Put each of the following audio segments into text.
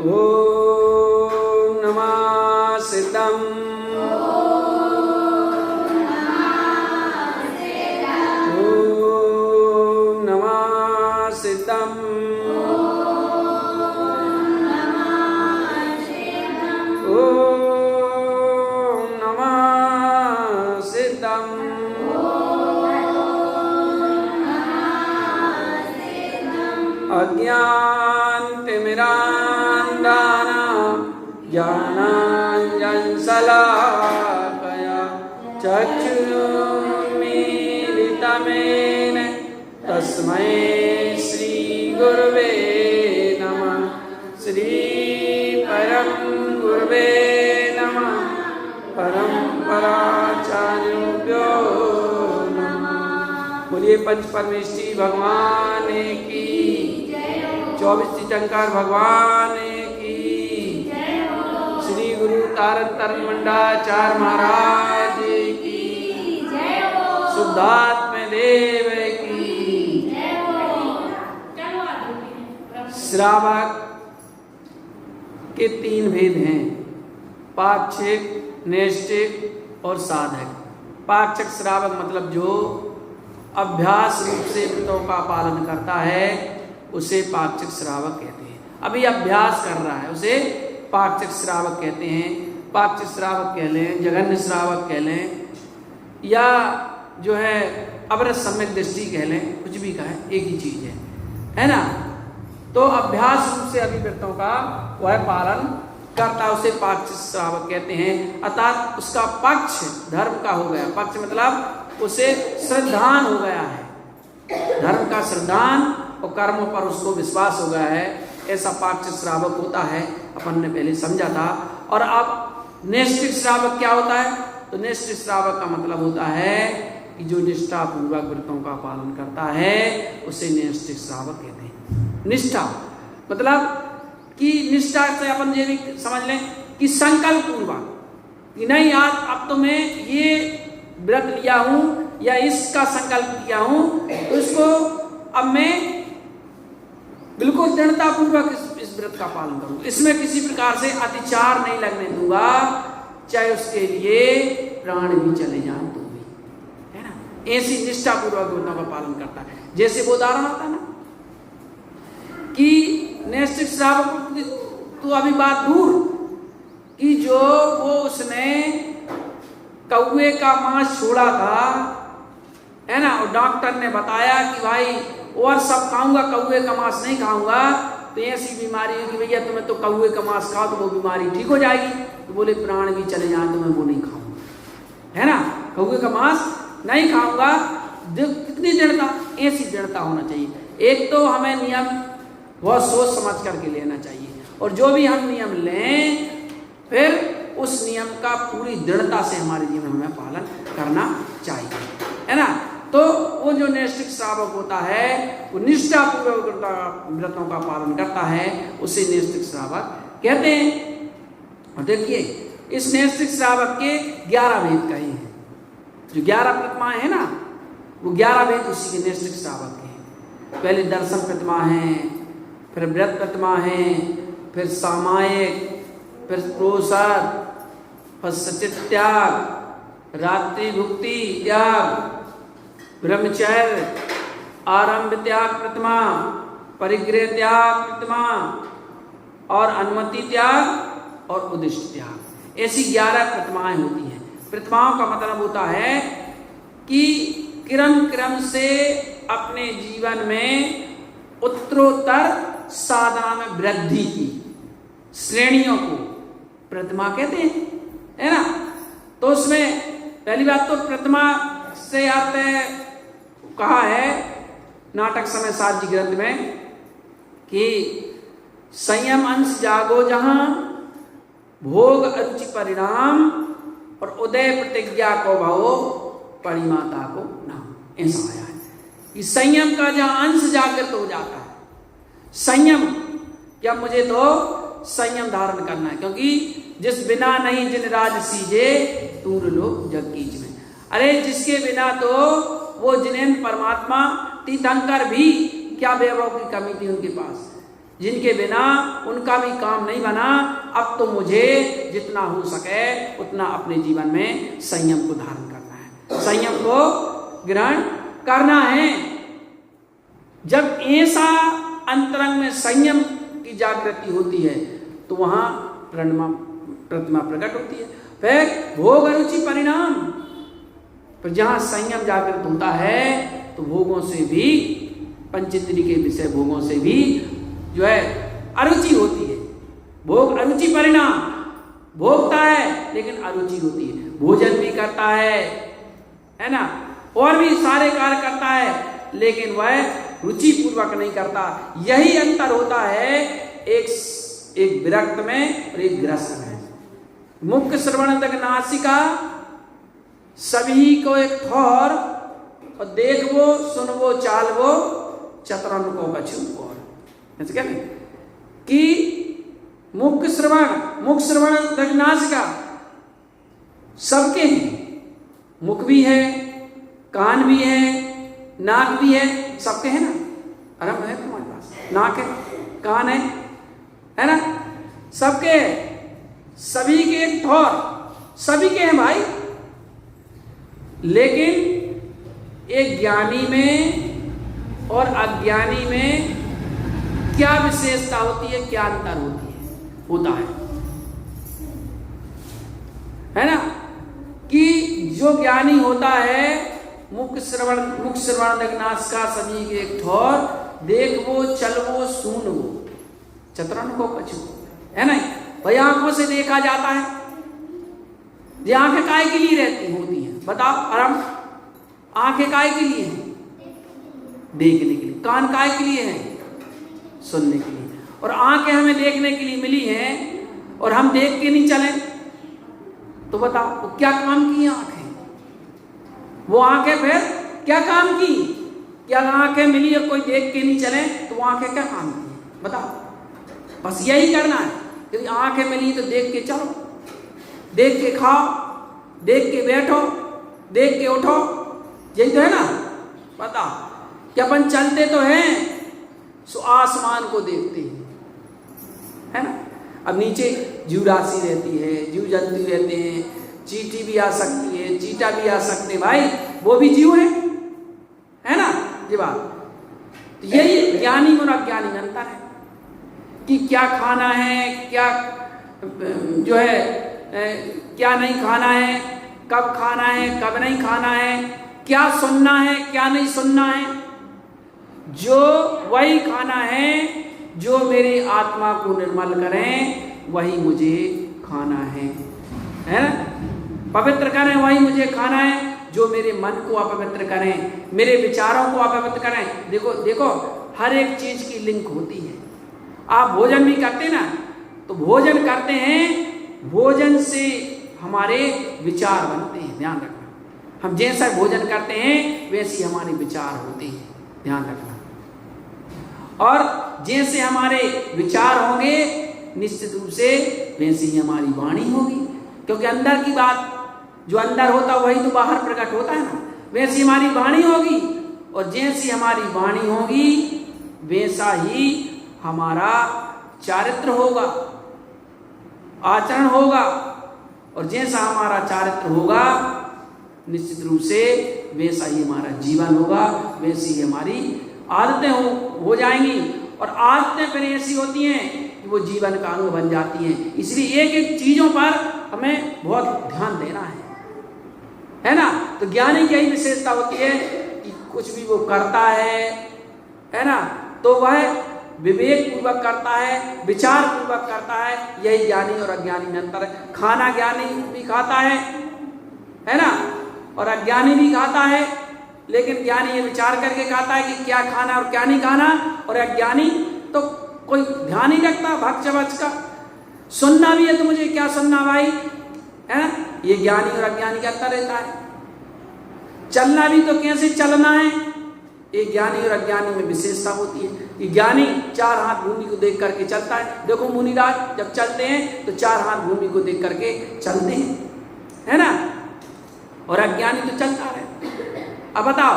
ओम नमः सिद्धम ओम नमः सिद्धम ओम नमः सिद्धम अज्ञानतिमिरान्धनानां ज्ञानाञ्जनशलाकया चक्षुरुन्मीलितं येन तस्मै श्रीगुरवे नमः। श्री परम गुरवे नमः। परम्पराचार्योभ्यो नमः। बोलिए पंच परमेष्ठी भगवान की, 24 तीर्थंकर भगवान की, श्री गुरु तारण तरण मंडाचार्य महाराज की, शुद्धात्म देव की। श्रावक के 3 भेद हैं, पाक्षिक, नैष्ठिक और साधक। पाक्षिक श्रावक मतलब जो अभ्यास रूप से व्रतों का पालन करता है उसे पाक्षिक श्रावक कहते हैं। अभी अभ्यास कर रहा है उसे पाक्षिक श्रावक कहते हैं। पाक्षिक श्रावक कह लें, जघन्य श्रावक कह लें, या जो है अवरत सम्यक दृष्टि कह लें, कुछ भी कहें एक ही चीज है ना। तो अभ्यास रूप से अभी व्रतों का वह पालन करता, उसे पाक्षिक श्रावक कहते हैं। अर्थात उसका पक्ष धर्म का हो गया। पक्ष मतलब उसे श्रद्धान हो गया है, धर्म का श्रद्धान और कर्मों पर उसको विश्वास हो गया है, ऐसा पाक्षिक श्रावक होता है। अपन ने पहले समझा था। और अब नैष्ठिक श्रावक क्या होता है? तो नैष्ठिक श्रावक का मतलब होता है कि जो निष्ठा पूर्वक व्रतों का पालन करता है उसे नैष्ठिक श्रावक कहते हैं। निष्ठा मतलब कि निष्ठा से अपन ये भी समझ लें कि संकल्प पूर्वक कि नहीं आज अब तो मैं ये व्रत लिया हूं या इसका संकल्प किया हूं तो इसको अब मैं बिल्कुल दृढ़ता पूर्वक इस व्रत का पालन करूं, इसमें किसी प्रकार से अतिचार नहीं लगने दूंगा, चाहे उसके लिए प्राण भी चले जाएं तो भी, है ना। ऐसी निष्ठा पूर्वक व्रतों का पालन करता है। जैसे वो उदाहरण आता ना कि नैष्ठिक श्रावक तो अभी बात दूर कि जो वो उसने कौवे का मांस छोड़ा था, है ना, और डॉक्टर ने बताया कि भाई और सब खाऊंगा, कौवे का मांस नहीं खाऊंगा, तो ऐसी बीमारी है कि भैया तुम्हें तो कौवे का मांस खाओ तो वो बीमारी ठीक हो जाएगी। तो बोले प्राण भी चले जाए तो मैं वो नहीं खाऊंगा, है ना, कौवे का मांस नहीं खाऊंगा। कितनी दृढ़ता, ऐसी दृढ़ता होना चाहिए। एक तो हमें नियम बहुत सोच समझ करके लेना चाहिए, और जो भी हम नियम लें फिर उस नियम का पूरी दृढ़ता से हमारे जीवन में पालन करना चाहिए, है ना। तो वो जो नैष्ठिक श्रावक होता है वो निष्ठा पूर्वक व्रतों का पालन करता है, उसे नैष्ठिक श्रावक कहते हैं। और देखिए इस नैष्ठिक श्रावक के 11 भेद कहे हैं। जो 11 प्रतिमाएं हैं ना, वो 11 भेद उसी के नैष्ठिक श्रावक के हैं। पहले दर्शन प्रतिमा है, फिर व्रत प्रतिमा है, फिर सामायिक, फिर प्रोषद, फिर सचित त्याग, रात्रि भुक्ति त्याग, ब्रह्मचर्य, आरंभ त्याग प्रतिमा, परिग्रह त्याग प्रतिमा, और अनुमति त्याग और उद्दिष्ट त्याग। ऐसी 11 प्रतिमाएं होती हैं। प्रतिमाओं का मतलब होता है कि क्रम क्रम से अपने जीवन में उत्तरोत्तर साधना में वृद्धि की श्रेणियों को प्रतिमा कहते हैं, है ना। तो उसमें पहली बात तो प्रतिमा से आते कहा है नाटक समय सात जी ग्रंथ में कि संयम अंश जागो जहां, भोग अरुचि परिणाम, और उदय प्रतिज्ञा को भावो, परिमाता को नाम। ऐसा आया है कि संयम का जहां अंश जागृत हो जाता है, संयम क्या, मुझे तो संयम धारण करना है, क्योंकि जिस बिना नहीं जिन राज सीजे तूर लो जग कीज में। अरे जिसके बिना तो वो जिनेन्द्र परमात्मा तीर्थंकर भी क्या वैभव की कमी थी उनके पास, जिनके बिना उनका भी काम नहीं बना। अब तो मुझे जितना हो सके उतना अपने जीवन में संयम को धारण करना है, संयम को ग्रहण करना है। जब ऐसा अंतरंग में संयम की जागृति होती है तो वहां प्रतिमा प्रकट होती है। फिर भोग अरुचि परिणाम, पर जहां संयम जागृत होता है तो भोगों से भी, पंचेंद्रिय के विषय भोगों से भी जो है अरुचि होती है। भोग अरुचि परिणाम, भोगता है लेकिन अरुचि होती है, भोजन भी करता है ना, और भी सारे कार्य करता है लेकिन वह रुचि पूर्वक नहीं करता। यही अंतर होता है एक विरक्त में और एक गृहस्थ में। मुख्य श्रवण तक नासिका, सभी को एक ठौर, और देखवो सुनवो चालवो चतुरन को कछु और। ऐसे क्या नहीं कि मुख्य श्रवण तक नासिका सबके हैं, मुख भी है, कान भी है, नाक भी है, सबके है ना। आराम है तुम्हारे पास, नाक है, कान है ना, सबके है, सभी के एक ठौर, सभी के हैं भाई। लेकिन एक ज्ञानी में और अज्ञानी में क्या विशेषता होती है, क्या अंतर होता है ना, कि जो ज्ञानी होता है मुख श्रवण नाश का सभी के एक ठौर, देखवो चलवो सुनवो चतुरन को कछु, है ना। भाई आंखों से देखा जाता है, ये आंखें काय के लिए होती हैं बताओ आराम। आंखें काय के लिए हैं, देखने के लिए। कान काय के लिए हैं, सुनने के लिए। और आंखें हमें देखने के लिए मिली हैं और हम देख के नहीं चले तो बताओ वो क्या काम की आंखें, वो आंखें फिर क्या काम की। क्या आंखें मिली और कोई देख के नहीं चले तो वो आंखें क्या काम की बताओ। बस यही करना है कि आंखें मिली तो देख के चलो, देख के खाओ, देख के बैठो, देख के उठो, यही तो है ना। बताओ कि अपन चलते तो हैं सो आसमान को देखते हैं, है ना। अब नीचे जीव राशि रहती है, जीव जंतु रहते हैं, चींटी भी आ सकती है, चींटा भी आ सकते भाई, वो भी जीव है ना ये बात। तो यही ज्ञानी और अज्ञानी में अंतर है कि क्या खाना है, क्या जो है क्या नहीं खाना है, कब खाना है, कब नहीं खाना है, क्या सुनना है, क्या नहीं सुनना है। जो वही खाना है जो मेरी आत्मा को निर्मल करें वही मुझे खाना है ना। पवित्र करें वही मुझे खाना है, जो मेरे मन को अपवित्र करें, मेरे विचारों को अपवित्र करें। देखो देखो हर एक चीज की लिंक होती है। आप भोजन भी करते ना, तो भोजन करते हैं, भोजन से हमारे विचार बनते हैं, ध्यान रखना। हम जैसा भोजन करते हैं वैसे हमारे विचार होते हैं, ध्यान रखना। और जैसे हमारे विचार होंगे निश्चित रूप से वैसे ही हमारी वाणी होगी, क्योंकि अंदर की बात जो अंदर होता वही तो बाहर प्रकट होता है ना। वैसी हमारी वाणी होगी, और जैसी हमारी वाणी होगी वैसा ही हमारा चारित्र होगा, आचरण होगा। और जैसा हमारा चारित्र होगा निश्चित रूप से वैसा ही हमारा जीवन होगा, वैसी ही हमारी आदतें हो जाएंगी। और आदतें फिर ऐसी होती हैं कि वो जीवन का अंग बन जाती हैं। इसलिए एक एक चीजों पर हमें बहुत ध्यान देना है ना। तो ज्ञानी की यही विशेषता होती है कि कुछ भी वो करता है ना, तो वह विवेक पूर्वक करता है, विचार पूर्वक करता है। यही ज्ञानी और अज्ञानी में अंतर है। खाना ज्ञानी भी खाता है ना, और अज्ञानी भी खाता है, लेकिन ज्ञानी ये विचार करके खाता है कि क्या खाना और क्या नहीं खाना, और अज्ञानी तो कोई ध्यान नहीं रखता भक्ष भक्ष का। सुनना भी है तो मुझे क्या सुनना भाई, है ना। ये ज्ञानी और अज्ञानी का अंतर रहता है। चलना भी तो कैसे चलना है, एक ज्ञानी और अज्ञानी में विशेषता होती है कि ज्ञानी चार हाथ भूमि को देख करके चलता है। देखो मुनिराज जब चलते हैं तो चार हाथ भूमि को देख करके चलते हैं, है ना, और अज्ञानी तो चलता है। अब बताओ,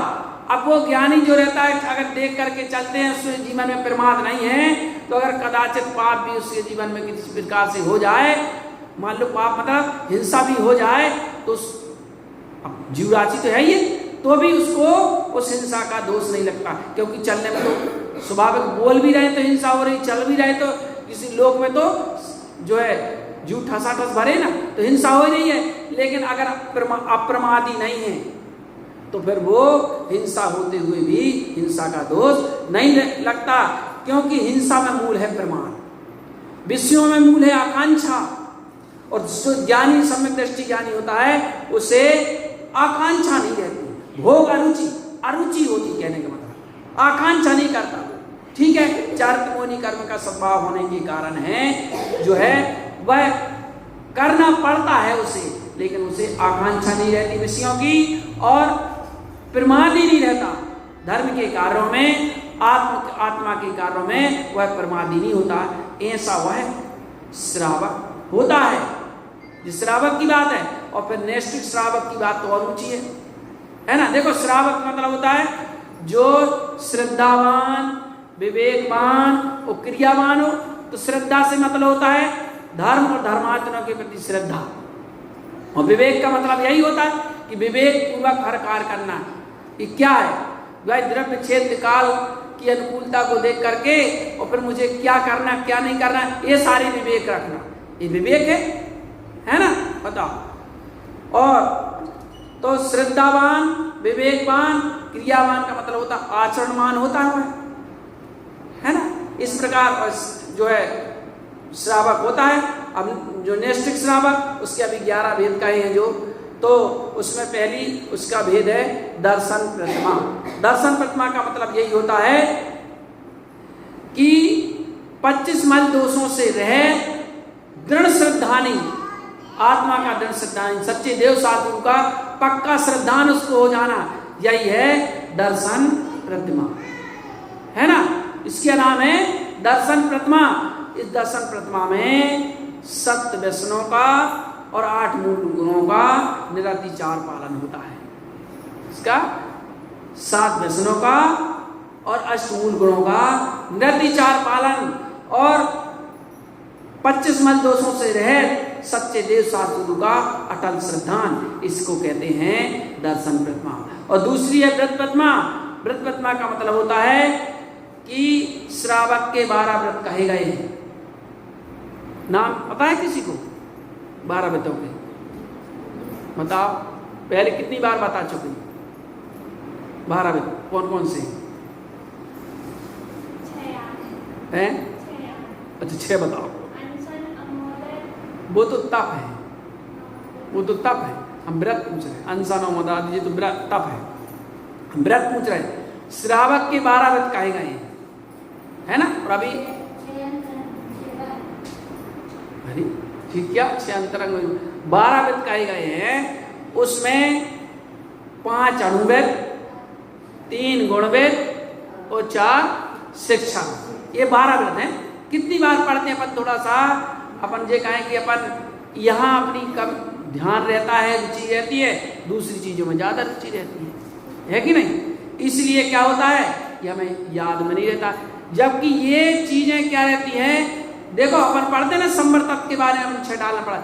अब वो ज्ञानी जो रहता है अगर देख करके चलते हैं उसके जीवन में प्रमाद नहीं है, तो अगर कदाचित पाप भी उसके जीवन में किसी प्रकार से हो जाए, मान लो पाप मतलब हिंसा भी हो जाए, तो जीव राशि तो है ये, तो भी उसको उस हिंसा का दोष नहीं लगता, क्योंकि चलने में तो स्वाभाविक बोल भी रहे तो हिंसा हो रही, चल भी रहे तो किसी लोक में तो जो है जीव ठसाठस भरे ना, तो हिंसा हो रही है। लेकिन अगर अप्रमादी नहीं है तो फिर वो हिंसा होते हुए भी हिंसा का दोष नहीं लगता, क्योंकि हिंसा में मूल है प्रमाण, विषयों में मूल है आकांक्षा, और जो ज्ञानी सम्यक दृष्टि ज्ञानी होता है उसे आकांक्षा नहीं रहती, भोग अरुचि होती, कहने का मतलब आकांक्षा नहीं करता। ठीक है, चारित्र्यमोनी कर्म का स्वभाव होने के कारण है जो है वह करना पड़ता है उसे, लेकिन उसे आकांक्षा नहीं रहती विषयों की, और प्रमादी नहीं रहता धर्म के कार्यों में, आत्मा के कार्यों में वह प्रमादी नहीं होता। ऐसा वह श्रावक होता है। जिस श्रावक की बात है, और फिर नैष्ठिक श्रावक की बात तो और ऊंची है ना। देखो श्रावक मतलब होता है जो श्रद्धावान, विवेकवान और क्रियावान हो। तो श्रद्धा से मतलब होता है धर्म और धर्माचरणों के प्रति श्रद्धा, और विवेक का मतलब यही होता है कि विवेक पूर्वक हर कार्य करना। ये क्या है, वह द्रव्य क्षेत्र काल की अनुकूलता को देख करके और फिर मुझे क्या करना क्या नहीं करना, ये सारी विवेक रखना, ये विवेक है ना, बताओ। और तो श्रद्धावान, विवेकवान, क्रियावान का मतलब होता आचरणवान होता है ना। इस प्रकार जो है श्रावक होता है। अब जो नैष्ठिक श्रावक, उसके अभी 11 भेद कहे हैं जो, तो उसमें पहली उसका भेद है दर्शन प्रतिमा। दर्शन प्रतिमा का मतलब यही होता है कि 25 मल दोषों से रहे दृढ़ श्रद्धानी, आत्मा का दृढ़ श्रद्धानी, सच्चे देव साधु का पक्का श्रद्धान उसको हो जाना, यही है दर्शन प्रतिमा, है ना। इसके नाम है दर्शन प्रतिमा। इस दर्शन प्रतिमा में 7 व्यसनों का और 8 मूल गुणों का निरतिचार पालन होता है। इसका 7 व्यसनों का और 8 मूल गुणों का निरतिचार पालन, और 25 मल दोषों से रहित सच्चे देव साधु का अटल श्रद्धान, इसको कहते हैं दर्शन प्रतिमा। और दूसरी है व्रत प्रतिमा। व्रत प्रतिमा का मतलब होता है कि श्रावक के 12 व्रत कहे गए हैं। नाम पता है किसी को 12 व्रतों के? बताओ, पहले कितनी बार बता चुके 12 व्रत कौन कौन से हैं? अच्छा 6 बताओ। वो तो तप है, वो तो तप है। हम व्रत पूछ रहे हैं, अनशन और मदाद, ये तो व्रत तप है, हम व्रत पूछ रहे हैं। श्रावक के 12 व्रत कहे गए हैं, है ना। और अभी अरे ठीक, क्या 6 अंतरंग 12 व्रत कहे गए हैं। उसमें 5 अणुव्रत, 3 गुणव्रत और 4 शिक्षा, ये 12 व्रत हैं। कितनी बार पढ़ते हैं अपन? थोड़ा सा अपन ये कहें कि अपन यहाँ अपनी कम ध्यान रहता है, रुचि रहती है, दूसरी चीजों में ज्यादा रुचि रहती है कि नहीं। इसलिए क्या होता है कि हमें याद में नहीं रहता, जबकि ये चीजें क्या रहती हैं। देखो अपन पढ़ते ना संवर तत्व के बारे में, 6 डालना पड़ा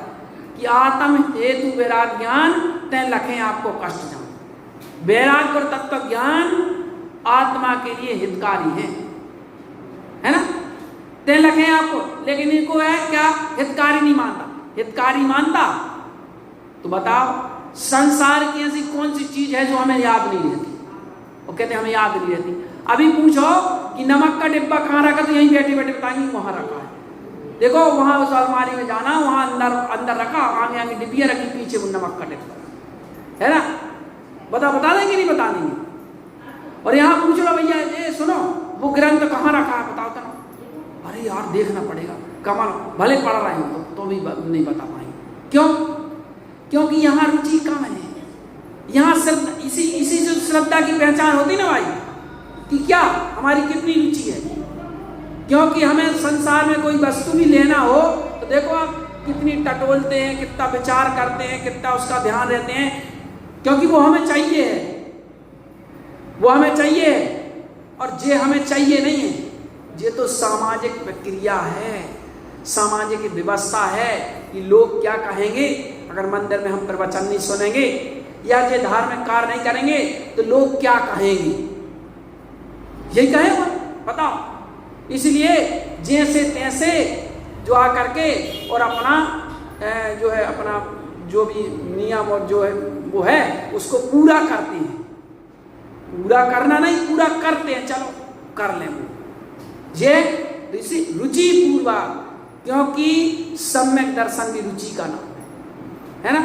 कि आत्म हेतु वैराग ज्ञान तय लखें आपको कष्ट जान। वैराग और तत्व ज्ञान आत्मा के लिए हितकारी है ना, तय लखें आपको। लेकिन इनको है क्या, हितकारी नहीं मानता। हितकारी मानता तो बताओ संसार की ऐसी कौन सी चीज है जो हमें याद नहीं रहती? वो कहते हमें याद नहीं रहती। अभी पूछो कि नमक का डिब्बा कहाँ रखा, तो यहीं बैठे बैठे बताएंगे वहां रखा है। देखो वहां उस अलमारी में जाना, वहां अंदर रखा, आगे आगे डिब्बियां रखी, पीछे वो नमक का डिब्बा है ना। बता देंगे नहीं बता देंगे। और यहाँ पूछ लो भैया ये सुनो वो ग्रंथ कहाँ रखा है, बताओ तो। अरे यार देखना पड़ेगा, कमल भले पढ़ रहे हो तो भी नहीं बता पाएंगे। क्यों? क्योंकि यहाँ रुचि कम है। यहाँ इसी से श्रद्धा की पहचान होती ना भाई, कि क्या हमारी कितनी रुचि है। क्योंकि हमें संसार में कोई वस्तु भी लेना हो तो देखो आप कितनी टटोलते हैं, कितना विचार करते हैं, कितना उसका ध्यान रहते हैं, क्योंकि वो हमें चाहिए है, वो हमें चाहिए है। और जे हमें चाहिए नहीं है ये तो सामाजिक प्रक्रिया है, सामाजिक व्यवस्था है कि लोग क्या कहेंगे अगर मंदिर में हम प्रवचन नहीं सुनेंगे या ये धार्मिक कार्य नहीं करेंगे तो लोग क्या कहेंगे, यही कहेंगे, बताओ। इसलिए जैसे तैसे जो आकर के और अपना जो है अपना जो भी नियम और जो है वो है उसको पूरा करते हैं, पूरा करना नहीं पूरा करते हैं, चलो कर लें वो, ये रुचि पूर्वक, क्योंकि सम्यक दर्शन भी रुचि का नाम है ना।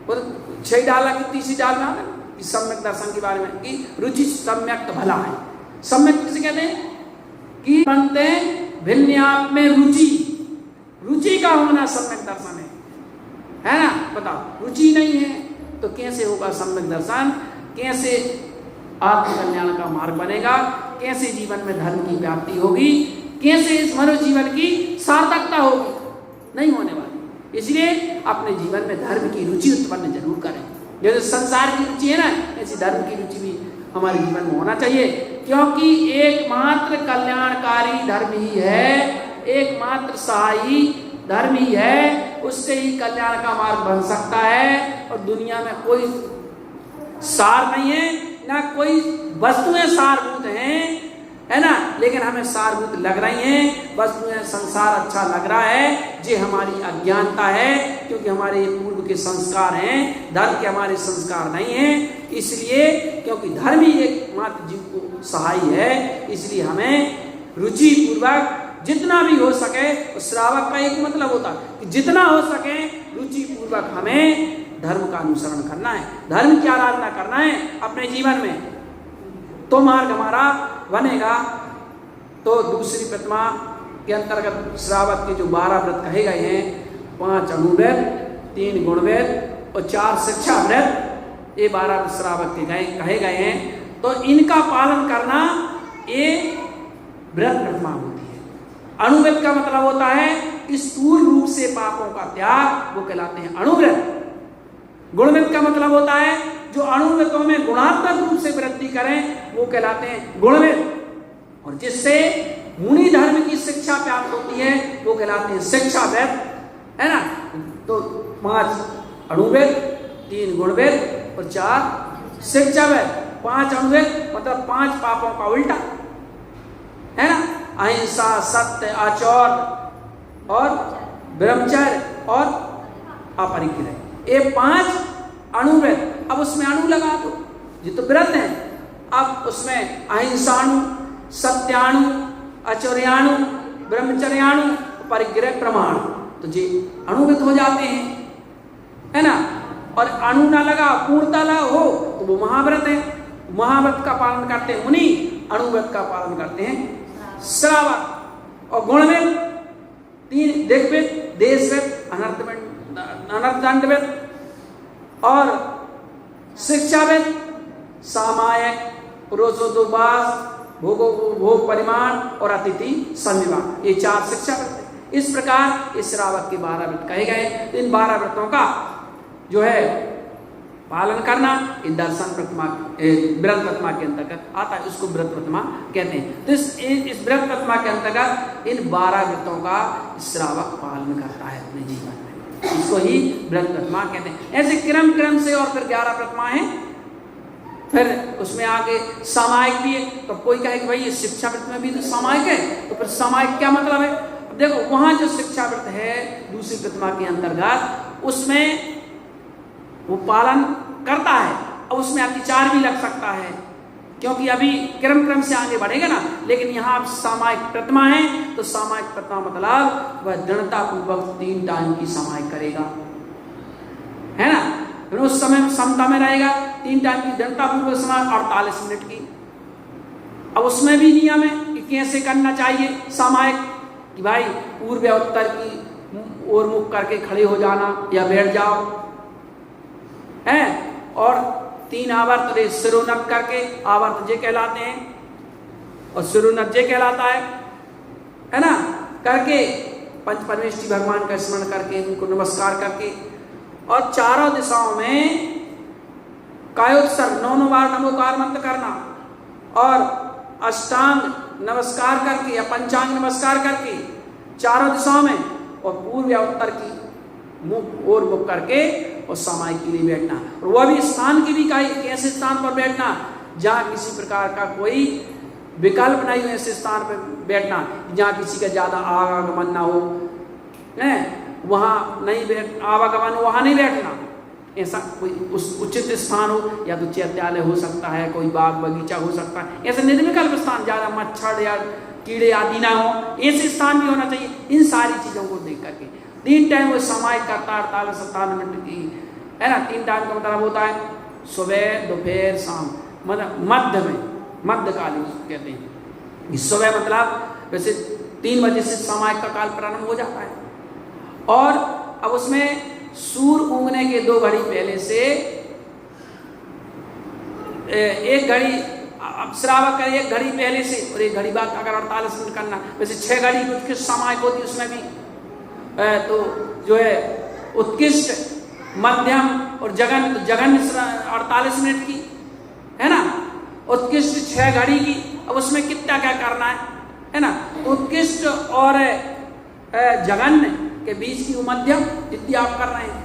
और 6 डाला कि तीसरी डालना कि सम्यक दर्शन के बारे में कि रुचि सम्यक तो भला है। सम्यक किसे कहते हैं कि बनते हैं भिन्न आप में रुचि, रुचि का होना सम्यक दर्शन है ना। बताओ रुचि नहीं है तो कैसे होगा सम्यक दर्शन, कैसे आत्मकल्याण का मार्ग बनेगा, कैसे जीवन में धर्म की व्याप्ति होगी, कैसे इस मनुष्य जीवन की सार्थकता होगी, नहीं होने वाली। इसलिए अपने जीवन में धर्म की रुचि उत्पन्न जरूर करें। जैसे संसार की रुचि है ना, ऐसी धर्म की रुचि भी हमारे जीवन में होना चाहिए, क्योंकि एकमात्र कल्याणकारी धर्म ही है, एकमात्र सहायी धर्म ही है, उससे ही कल्याण का मार्ग बन सकता है। और दुनिया में कोई सार नहीं है, ना कोई वस्तुएं सारभूत हैं, है ना, लेकिन हमें सारभूत लग रही हैं वस्तुएं, संसार अच्छा लग रहा है, ये हमारी अज्ञानता है, क्योंकि हमारे पूर्व के संस्कार हैं, धर्म के हमारे संस्कार नहीं हैं। इसलिए क्योंकि धर्म ही एकमात्र जीव को सहाय है, इसलिए हमें रुचि पूर्वक जितना भी हो सके, श्रावक का एक मतलब होता है कि जितना हो सके रुचि पूर्वक हमें धर्म का अनुसरण करना है, धर्म की आराधना करना है अपने जीवन में, तो मार्ग हमारा बनेगा। तो दूसरी प्रतिमा के अंतर्गत श्रावक के जो 12 व्रत कहे गए हैं, 5 अणुव्रत, 3 गुणव्रत और 4 शिक्षा व्रत, ये 12 श्रावक के कहे गए हैं। तो इनका पालन करना ये व्रत प्रतिमा होती है। अणुव्रत का मतलब होता है स्थूल रूप से पापों का त्याग, वो कहलाते हैं अणुव्रत। गुणव्रत का मतलब होता है जो अणुव्रतों में गुणात्मक रूप से वृद्धि करें, वो कहलाते हैं गुणव्रत। और जिससे मुनि धर्म की शिक्षा प्राप्त होती है वो कहलाते हैं शिक्षा व्रत, है ना। तो 5 अणुव्रत, 3 गुणव्रत और 4 शिक्षा व्रत। 5 अणुव्रत मतलब 5 पापों का उल्टा, है ना, अहिंसा, सत्य, आचौर और ब्रह्मचर्य और अपरिग्रह, ये 5 अणुव्रत। अब उसमें अणु लगा दो, ये तो व्रत है। अब उसमें अहिंसाणु, सत्याणु, आचौर्याणु, ब्रह्मचर्याणु, परिग्रह, प्रमाण, तो ये अणुव्रत हो जाते हैं, है ना। और अणु ना लगा, पूर्णता लगा हो तो वो महाव्रत है। महाव्रत का पालन करते हैं मुनि, अणुव्रत का पालन करते हैं श्रावक। और गुणव्रत 3 दिग्व्रत, देशव्रत, अनर्थदंडव्रत और शिक्षाव्रत, सामायिक, पुरुषोद्वास, भोग परिमाण और अतिथि संविवाह, ये 4 शिक्षा व्रत है। इस प्रकार इस श्रावक के 12 व्रत कहे गए। तो इन 12 व्रतों का जो है पालन करना इन दर्शन प्रतिमा, व्रत प्रतिमा के अंतर्गत आता है, उसको व्रत प्रतिमा कहते हैं। तो इस व्रत प्रतिमा के अंतर्गत इन 12 व्रतों का श्रावक पालन करता है अपने जीवन में, इसको ही व्रत प्रतिमा कहते हैं। ऐसे क्रम से और फिर 11 प्रतिमा है, फिर उसमें आगे सामायिक भी है। तो कोई कहे कि भाई ये शिक्षा व्रत में भी तो सामायिक है, तो फिर सामायिक क्या मतलब है। अब देखो वहां जो शिक्षा व्रत है दूसरी प्रतिमा के अंतर्गत, उसमें वो पालन करता है और उसमें अतिचार भी लग सकता है, क्योंकि अभी क्रम से आगे बढ़ेगा ना। लेकिन यहाँ अब सामायिक प्रतिमा है, तो सामायिक प्रतिमा मतलब वह दृढ़ता पूर्वक 3 टाइम की सामायिक करेगा, है ना। फिर उस समय समता में रहेगा, 3 टाइम की दृढ़ता पूर्वक समाय 48 मिनट की। अब उसमें भी नियम है कि कैसे करना चाहिए सामायिक, कि भाई पूर्व या उत्तर की ओर मुख करके खड़े हो जाना या बैठ जाओ, है। और 3 आवर्त सिरोनत करके, आवर्त जे कहलाते हैं और सिरोनत जे कहलाता है ना, करके पंच परमेष्ठी भगवान का स्मरण करके उनको नमस्कार करके, और चारों दिशाओं में कायोत्सर्ग 9 बार नमोकार मंत्र करना, और अष्टांग नमस्कार करके या पंचांग नमस्कार करके चारों दिशाओं में और पूर्व या उत्तर की मुख और मुख करके और समय के लिए बैठना। और वह भी स्थान की भी कही, ऐसे स्थान पर बैठना जहाँ किसी प्रकार का कोई विकल्प नहीं हो, ऐसे स्थान पर बैठना जहाँ किसी का ज्यादा आवागमन ना हो, वहाँ नहीं बैठ आवागमन वहाँ नहीं बैठना। ऐसा कोई उस उचित स्थान हो, या तो चैत्यालय हो सकता है, कोई बाग बगीचा हो सकता है, ऐसे निर्विकल्प स्थान, ज्यादा मच्छर या कीड़े आदि ना हो, ऐसे स्थान भी होना चाहिए। इन सारी चीजों को देख करके 3 टाइम वो समय करता 48-57 मिनट की है ना। 3 टाइम का मतलब होता है सुबह, दोपहर, शाम, मतलब मध्य में, मध्यकालीन कहते हैं। सुबह मतलब वैसे 3 बजे से समय का काल प्रारंभ हो जाता है, और अब उसमें सूर्य उगने के 2 घड़ी पहले से 1 घड़ी, अब श्रावक का 1 घड़ी पहले से और 1 घड़ी बाद अगर 48 मिनट करना, वैसे 6 घड़ी कुछ समय होती है उसमें भी, तो जो है उत्कृष्ट, मध्यम और जघन्य 48 मिनट की है ना। उत्कृष्ट 6 घड़ी की, अब उसमें कितना क्या करना है ना। उत्कृष्ट और जघन्य के बीच की मध्यम जितनी आप कर रहे हैं,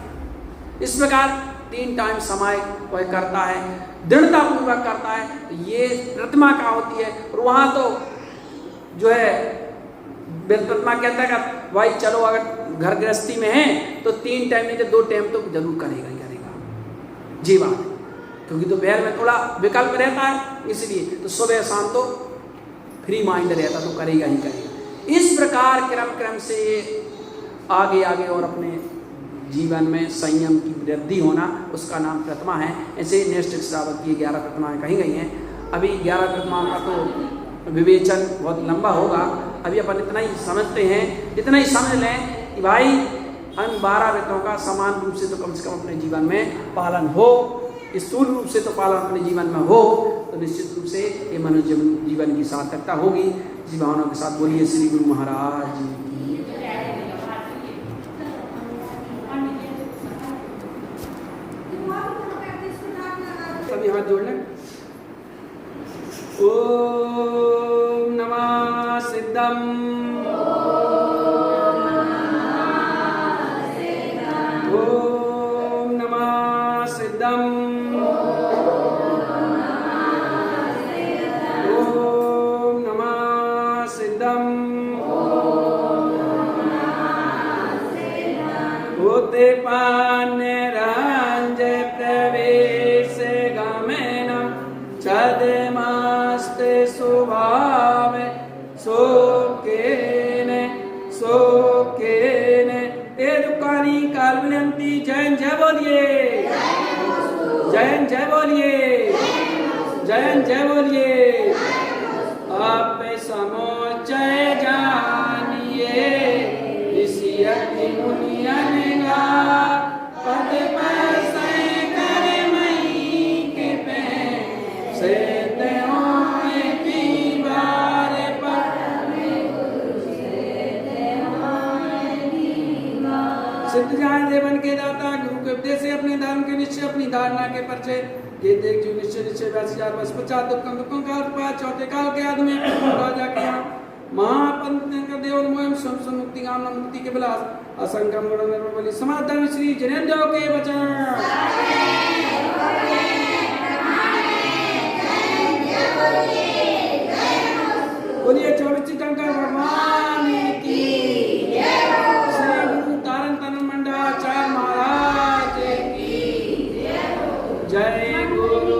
इस प्रकार 3 टाइम समय वह करता है, दृढ़ता पूर्वक करता है। ये प्रतिमा का होती है, और वहां तो जो है प्रतिमा कहता है कि भाई चलो अगर घर गृहस्थी में है तो 3 टाइम नहीं तो 2 टाइम तो जरूर करेगा ही करेगा, जी बात, क्योंकि दोपहर में थोड़ा विकल्प रहता है, इसलिए तो सुबह शाम तो फ्री माइंड रहता तो करेगा ही करेगा। इस प्रकार क्रम से आगे आगे और अपने जीवन में संयम की वृद्धि होना, उसका नाम प्रतिमा है। ऐसे नेक्स्ट श्रावक की 11 प्रतिमाएं कही गई हैं। अभी 11 प्रतिमाओं का तो विवेचन बहुत लंबा होगा, अभी अपन इतना ही समझते हैं, इतना ही समझ लें कि भाई हम 12 व्रतों का समान रूप से तो कम से कम अपने जीवन में पालन हो, स्थूल रूप से तो पालन अपने जीवन में हो, तो निश्चित रूप से ये मनुष्य जीवन की सार्थकता होगी। इस भावना के साथ बोलिए श्री गुरु महाराज जी की। सभी हाथ जोड़ लें। ओम नमः सिद्धम, ओम नमः सिद्धम, ओम नमः सिद्धम, होते पाने रंजय प्रवेश गमनम छदमास्ते स्वभाव सोकेने ए दुकानी काल विनंती। जैन जय बोलिए, जैन जय बोलिए, जैन जय बोलिए। आप समोचय जानिए ऋषि अति मुनि अनगा, पद पर सै करे मई के पे से सिद्ध जान देवन के दाता, गुरु के उपदेश से अपने धर्म के निश्चय, अपनी धारणा के परिचय ये देख जो निश्चय 82,000 वर्ष 50 दुखों का उत्पाद चौथे काल के आदि में राजा के यहाँ महापंथ कर देव मोहम स्वयं मुक्ति कामना मुक्ति के विलास असंख्य बलि समाधर्म श्री जनेन्द्र के वचन। बोलिए 24 टंकर भगवान की, श्री गुरु तारण तनन मंडाचार्य महाराज की जय। गुरु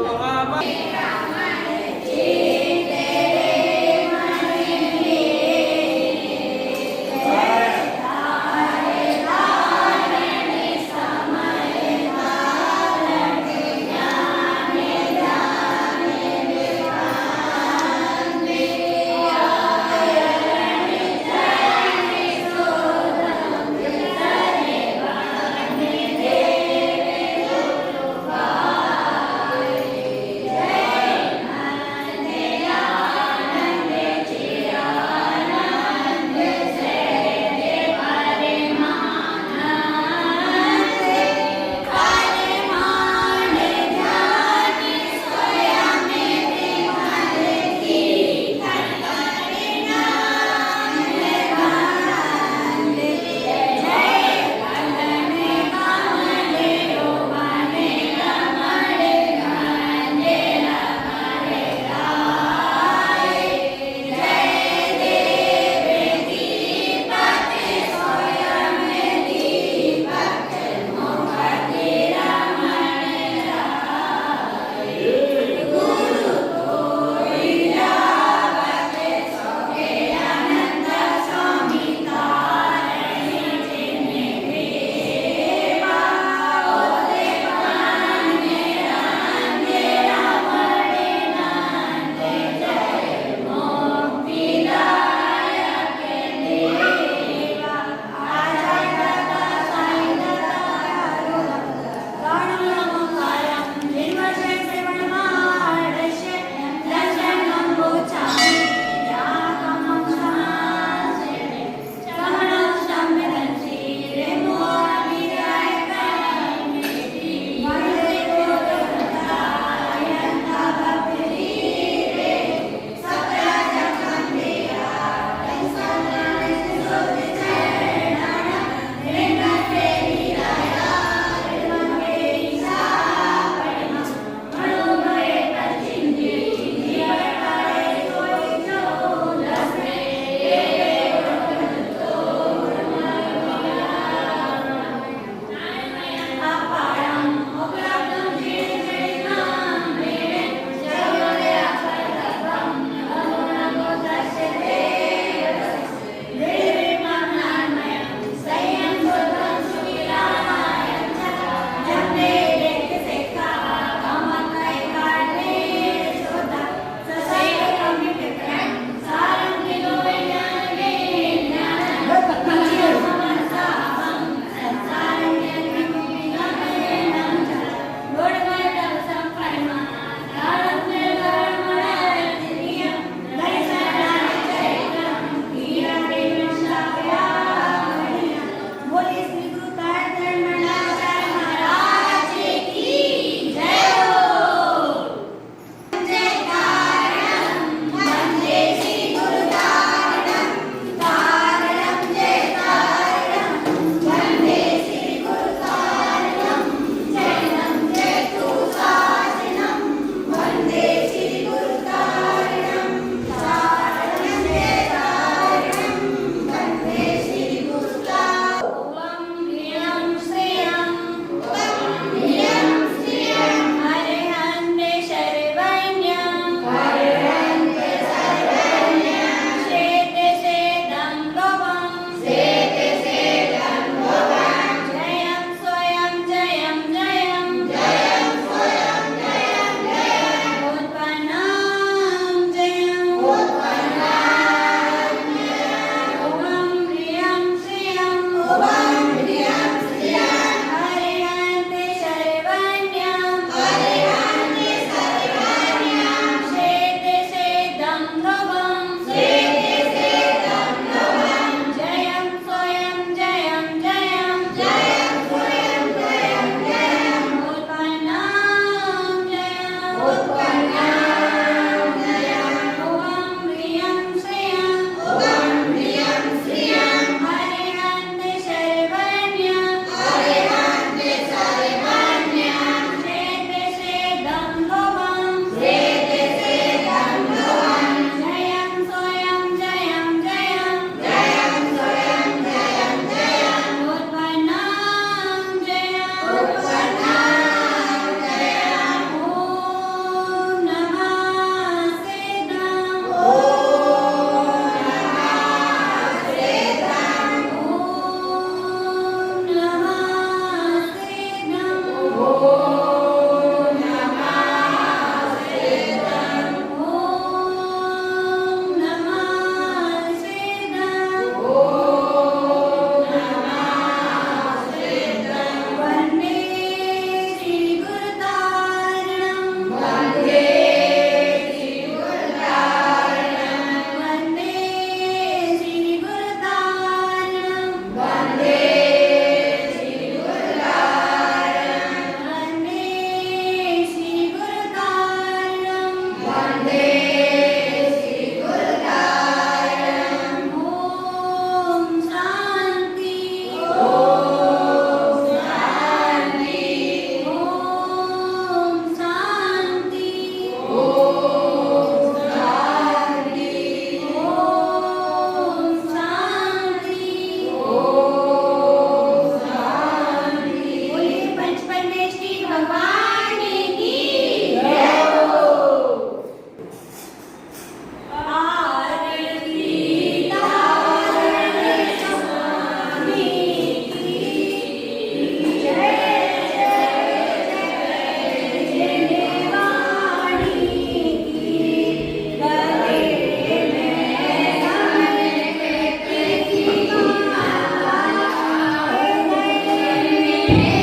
में